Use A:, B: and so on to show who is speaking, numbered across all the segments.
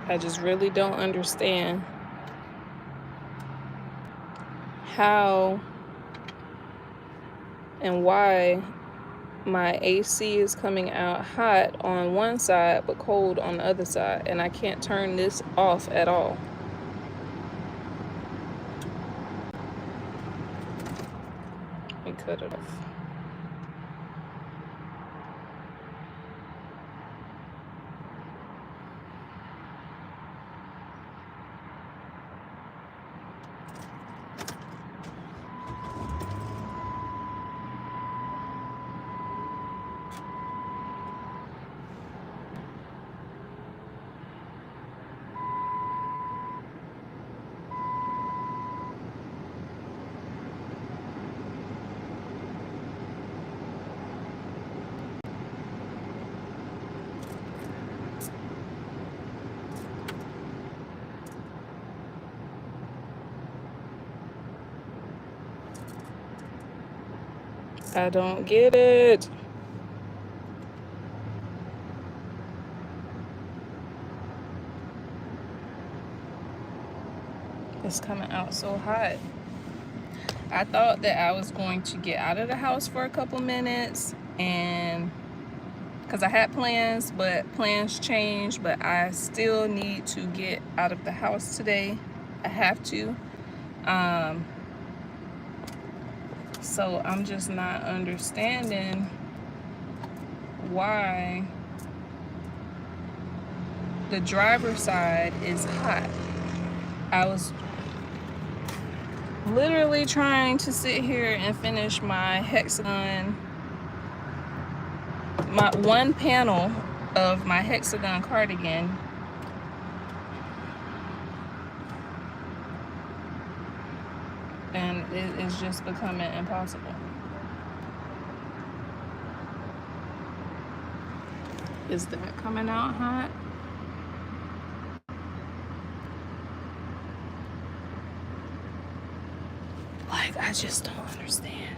A: I just really don't understand how and why my AC is coming out hot on one side but cold on the other side, and I can't turn this off at all. Let me cut it off. I don't get it. It's coming out so hot. I thought that I was going to get out of the house for a couple minutes, and because I had plans, but plans changed, but I still need to get out of the house today. I have to. So I'm just not understanding why the driver's side is hot. I was literally trying to sit here and finish my hexagon, my one panel of my hexagon cardigan, and it is just becoming impossible. Is that coming out hot? Like, I just don't understand.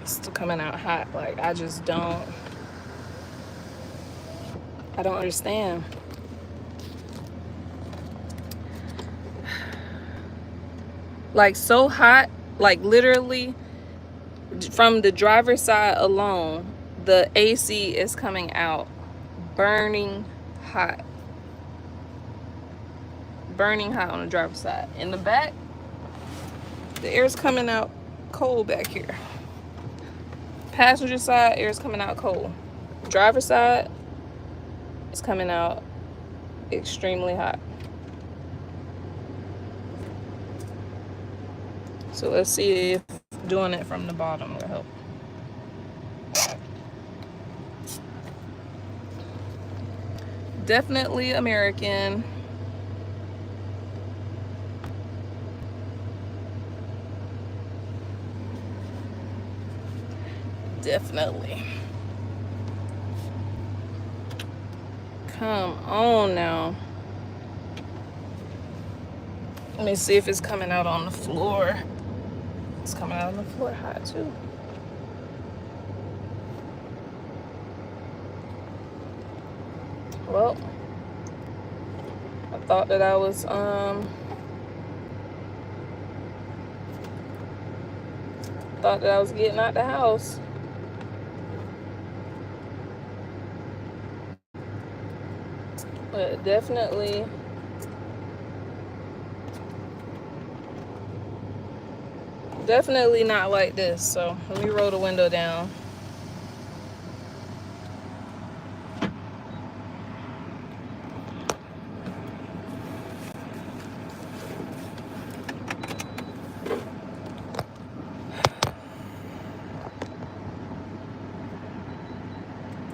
A: It's still coming out hot. Like, I don't understand. Like, so hot, like literally from the driver's side alone, the AC is coming out burning hot. Burning hot on the driver's side. In the back, the air's coming out cold back here. Passenger side, air's coming out cold. Driver's side, it's coming out extremely hot. So let's see if doing it from the bottom will help. Definitely American. Definitely. Come on now. Let me see if it's coming out on the floor. It's coming out on the floor hot too. Well, I thought that I was getting out the house. But definitely not like this. So let me roll the window down.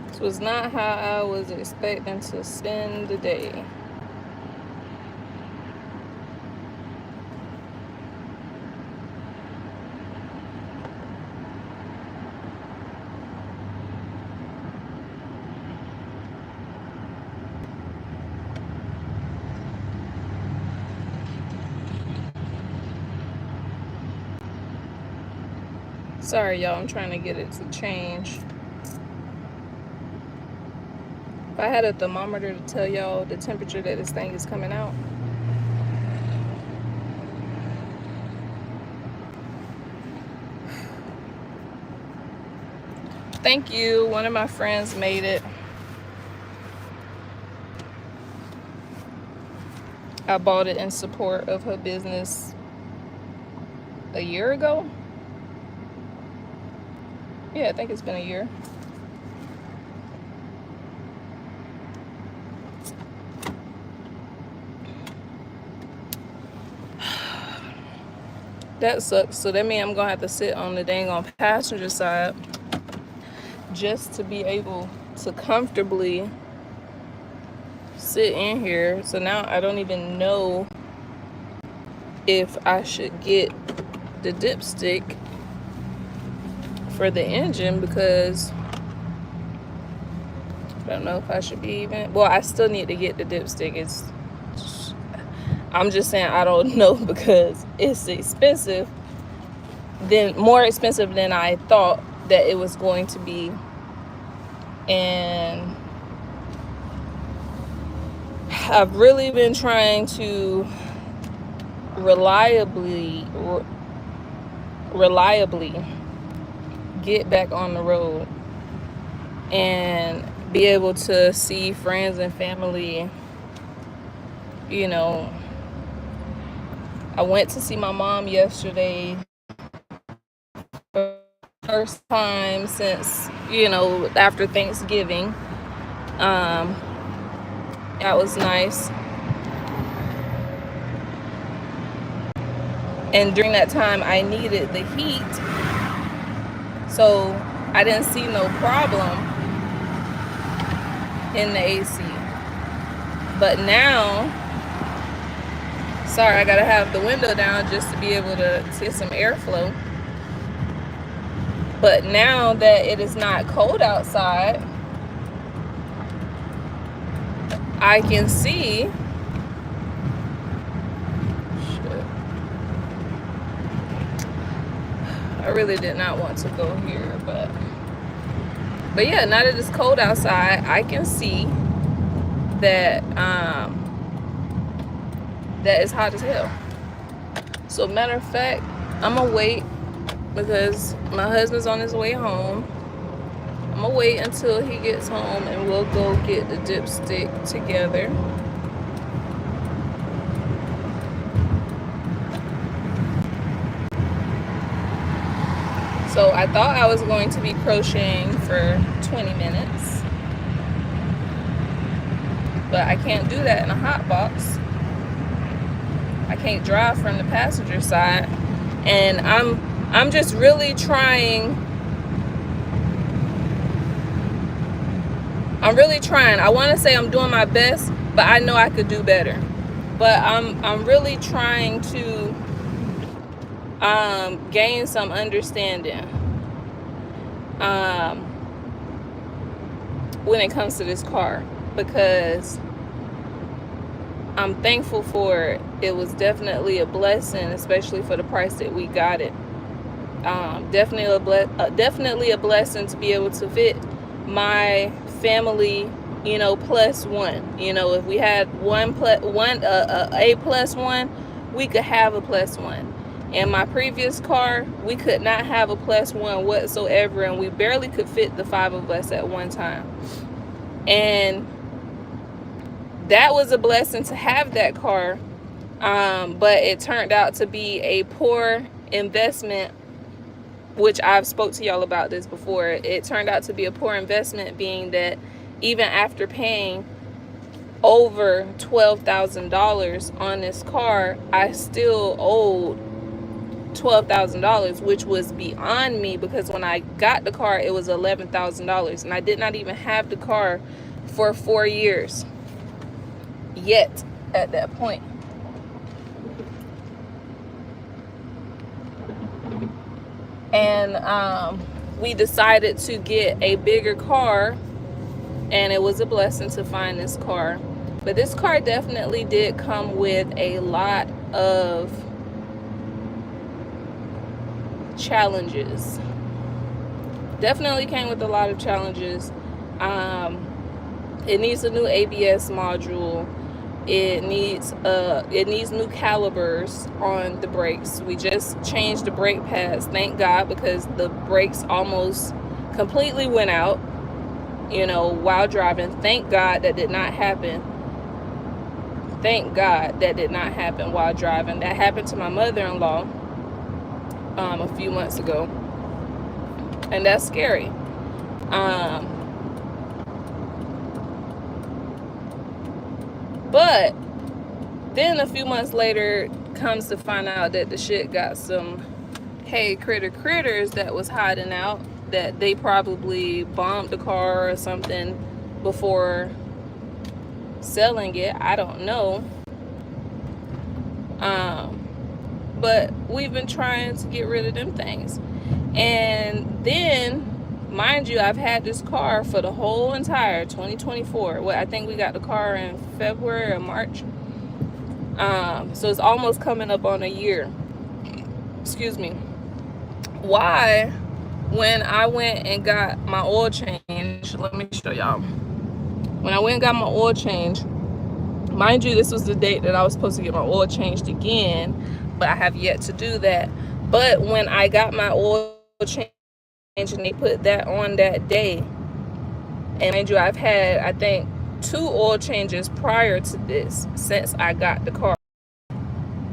A: This was not how I was expecting to spend the day. Sorry, y'all, I'm trying to get it to change. If I had a thermometer to tell y'all the temperature that this thing is coming out. Thank you. One of my friends made it. I bought it in support of her business a year ago. Yeah, I think it's been a year. That sucks. So that means I'm gonna have to sit on the dang on passenger side just to be able to comfortably sit in here. So now I don't even know if I should get the dipstick for the engine, because I don't know if I should be even, well, I still need to get the dipstick. I'm just saying I don't know, because it's expensive, more expensive than I thought that it was going to be. And I've really been trying to reliably get back on the road and be able to see friends and family. You know, I went to see my mom yesterday for the first time since, after Thanksgiving. That was nice. And during that time, I needed the heat, so I didn't see no problem in the AC. But now, sorry, I gotta have the window down just to be able to get some airflow. But now that it is not cold outside, I can see. I really did not want to go here, but yeah, now that it's cold outside, I can see that that it's hot as hell. So matter of fact, I'm gonna wait, because my husband's on his way home. I'm gonna wait until he gets home and we'll go get the dipstick together. So I thought I was going to be crocheting for 20 minutes, but I can't do that in a hot box. I can't drive from the passenger side, and I'm just really trying. I want to say I'm doing my best, but I know I could do better. But I'm really trying to gain some understanding when it comes to this car, because I'm thankful for it. It was definitely a blessing, especially for the price that we got it. Definitely a blessing to be able to fit my family, plus one. If we had a plus one, we could have a plus one. In my previous car, we could not have a plus one whatsoever, and we barely could fit the 5 of us at one time. And that was a blessing to have that car, but it turned out to be a poor investment, which I've spoke to y'all about this before. It turned out to be a poor investment, being that even after paying over $12,000 on this car, I still owed $12,000, which was beyond me, because when I got the car, it was $11,000, and I did not even have the car for 4 years yet at that point. And we decided to get a bigger car, and it was a blessing to find this car. But this car definitely did come with a lot of challenges. Definitely came with a lot of challenges. It needs a new ABS module. It needs new calipers on the brakes. We just changed the brake pads, thank God, because the brakes almost completely went out, while driving. Thank God that did not happen. Thank God that did not happen while driving. That happened to my mother-in-law a few months ago, and that's scary. But then a few months later, comes to find out that the shit got some critters that was hiding out, that they probably bombed the car or something before selling it. I don't know. But we've been trying to get rid of them things. And then, mind you, I've had this car for the whole entire 2024. Well, I think we got the car in February or March. So it's almost coming up on a year. Excuse me. Why, when I went and got my oil change, let me show y'all. When I went and got my oil change, mind you, this was the date that I was supposed to get my oil changed again, but I have yet to do that. But when I got my oil change and they put that on that day, and mind you, I've had, I think, 2 oil changes prior to this since I got the car.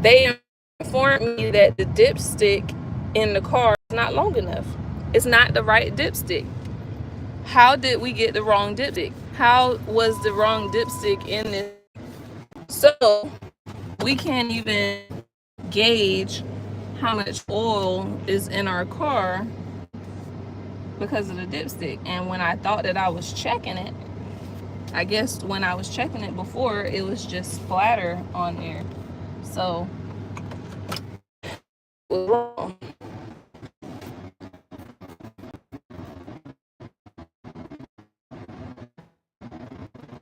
A: They informed me that the dipstick in the car is not long enough. It's not the right dipstick. How did we get the wrong dipstick? How was the wrong dipstick in this? So we can't even gauge how much oil is in our car because of the dipstick. And when I thought that I was checking it, I guess when I was checking it before, it was just splatter on there. So it was wrong.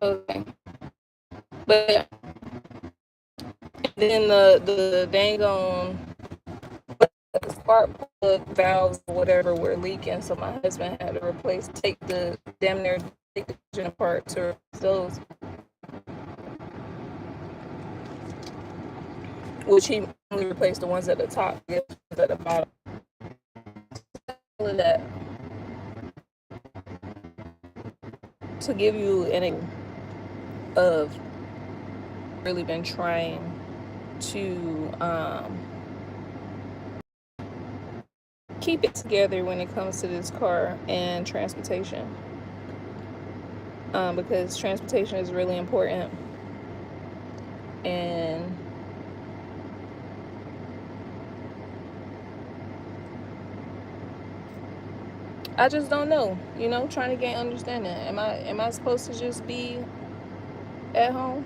A: Okay. But then the dang on spark plug valves or whatever were leaking, so my husband had to take the engine apart to replace those, which he only replaced the ones at the top, at the bottom. That to give you an idea of really been trying to keep it together when it comes to this car and transportation, because transportation is really important. And I just don't know, trying to gain understanding. Am I supposed to just be at home?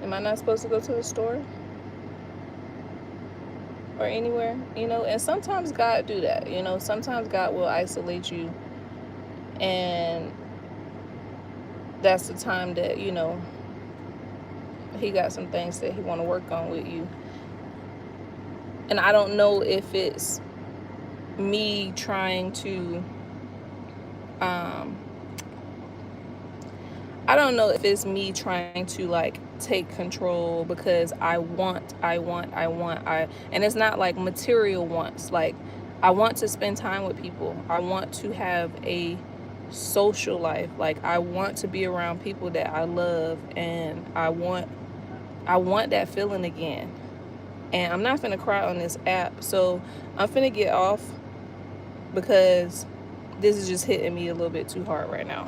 A: Am I not supposed to go to the store or anywhere? And sometimes God do that. Sometimes God will isolate you, and that's the time that he got some things that he want to work on with you. And I don't know if it's me trying to like take control, because I want, and it's not like material wants. Like, I want to spend time with people. I want to have a social life. Like, I want to be around people that I love, and I want that feeling again. And I'm not finna cry on this app, so I'm finna get off, because this is just hitting me a little bit too hard right now.